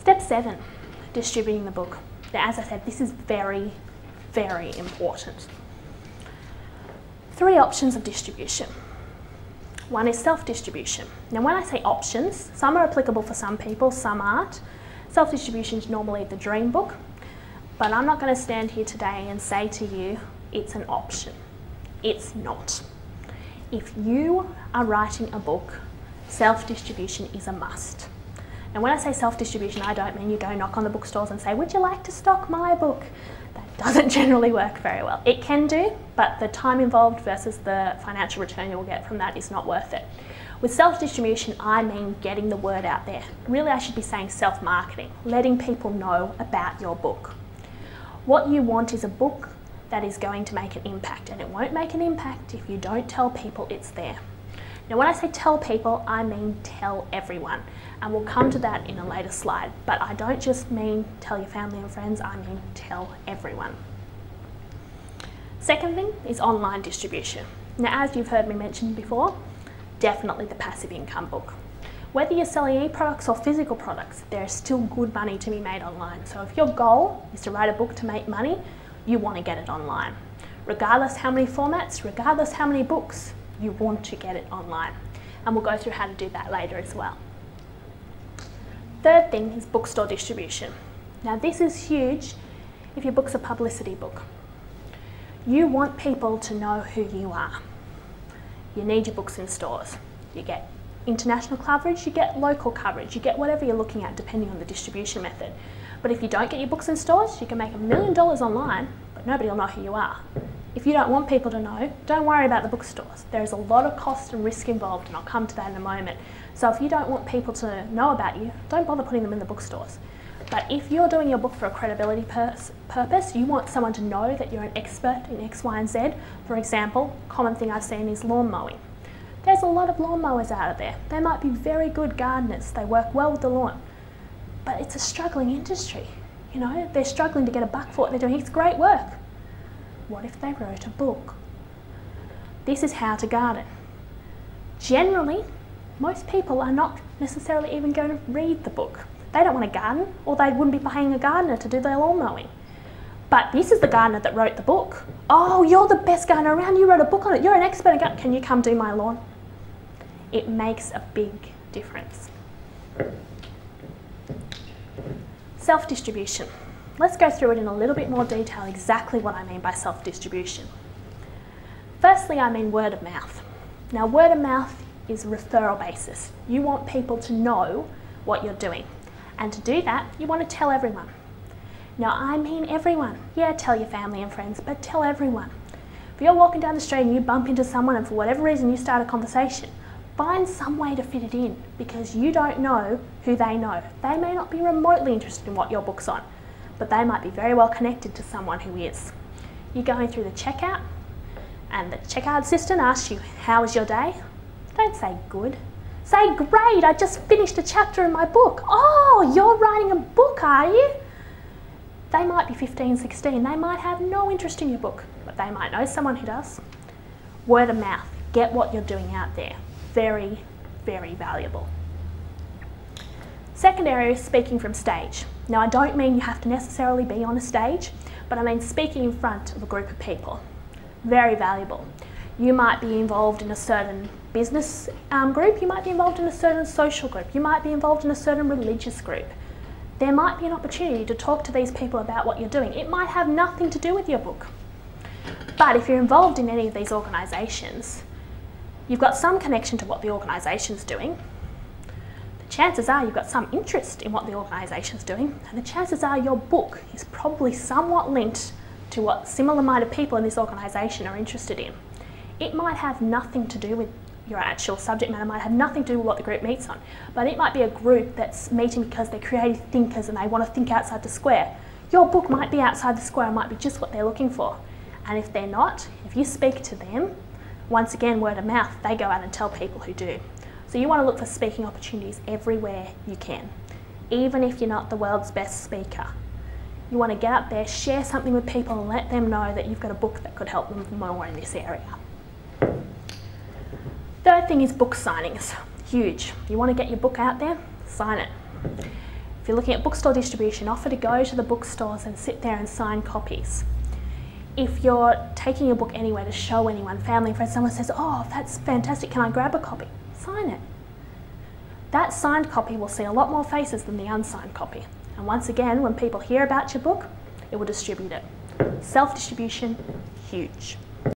Step 7, distributing the book. Now, as I said, this is very, very important. 3 options of distribution. One is self-distribution. Now, when I say options, some are applicable for some people, some aren't. Self-distribution is normally the dream book, but I'm not going to stand here today and say to you it's an option. It's not. If you are writing a book, self-distribution is a must. And when I say self-distribution, I don't mean you go knock on the bookstores and say, would you like to stock my book? That doesn't generally work very well. It can do, but the time involved versus the financial return you will get from that is not worth it. With self-distribution, I mean getting the word out there. Really, I should be saying self-marketing, letting people know about your book. What you want is a book that is going to make an impact, and it won't make an impact if you don't tell people it's there. Now, when I say tell people, I mean tell everyone, and we'll come to that in a later slide, but I don't just mean tell your family and friends, I mean tell everyone. Second thing is online distribution. Now, as you've heard me mention before, definitely the passive income book. Whether you're selling e-products or physical products, there is still good money to be made online. So if your goal is to write a book to make money, you want to get it online. Regardless how many formats, regardless how many books, you want to get it online. And we'll go through how to do that later as well. Third thing is bookstore distribution. Now, this is huge if your book's a publicity book. You want people to know who you are. You need your books in stores. You get international coverage, you get local coverage, you get whatever you're looking at depending on the distribution method. But if you don't get your books in stores, you can make $1 million online, but nobody will know who you are. If you don't want people to know, don't worry about the bookstores. There is a lot of cost and risk involved, and I'll come to that in a moment. So if you don't want people to know about you, don't bother putting them in the bookstores. But if you're doing your book for a credibility purpose, you want someone to know that you're an expert in X, Y, and Z. For example, common thing I've seen is lawn mowing. There's a lot of lawn mowers out of there. They might be very good gardeners. They work well with the lawn. But it's a struggling industry. You know, they're struggling to get a buck for it. They're doing great work. What if they wrote a book? This is how to garden. Generally, most people are not necessarily even going to read the book. They don't want to garden, or they wouldn't be paying a gardener to do their lawn mowing. But this is the gardener that wrote the book. Oh, you're the best gardener around. You wrote a book on it. You're an expert in gardening. Can you come do my lawn? It makes a big difference. Self-distribution. Let's go through it in a little bit more detail exactly what I mean by self-distribution. Firstly, I mean word of mouth. Now, word of mouth is a referral basis. You want people to know what you're doing. And to do that, you want to tell everyone. Now, I mean everyone. Yeah, tell your family and friends, but tell everyone. If you're walking down the street and you bump into someone and for whatever reason you start a conversation, find some way to fit it in, because you don't know who they know. They may not be remotely interested in what your book's on, but they might be very well connected to someone who is. You're going through the checkout and the checkout assistant asks you, how was your day? Don't say good. Say, great, I just finished a chapter in my book. Oh, you're writing a book, are you? They might be 15, 16. They might have no interest in your book, but they might know someone who does. Word of mouth. Get what you're doing out there. Very, very valuable. Second area is speaking from stage. Now, I don't mean you have to necessarily be on a stage, but I mean speaking in front of a group of people. Very valuable. You might be involved in a certain business group, you might be involved in a certain social group, you might be involved in a certain religious group. There might be an opportunity to talk to these people about what you're doing. It might have nothing to do with your book. But if you're involved in any of these organisations, you've got some connection to what the organisation's doing. The chances are you've got some interest in what the organisation's doing, and the chances are your book is probably somewhat linked to what similar-minded people in this organisation are interested in. It might have nothing to do with your actual subject matter, might have nothing to do with what the group meets on, but it might be a group that's meeting because they're creative thinkers and they want to think outside the square. Your book might be outside the square, might be just what they're looking for. And if they're not, if you speak to them, once again, word of mouth, they go out and tell people who do. So you want to look for speaking opportunities everywhere you can, even if you're not the world's best speaker. You want to get up there, share something with people and let them know that you've got a book that could help them more in this area. Third thing is book signings. Huge. You want to get your book out there? Sign it. If you're looking at bookstore distribution, offer to go to the bookstores and sit there and sign copies. If you're taking your book anywhere to show anyone, family, friends, someone says, oh, that's fantastic, can I grab a copy? Sign it. That signed copy will see a lot more faces than the unsigned copy. And once again, when people hear about your book, it will distribute it. Self-distribution, huge.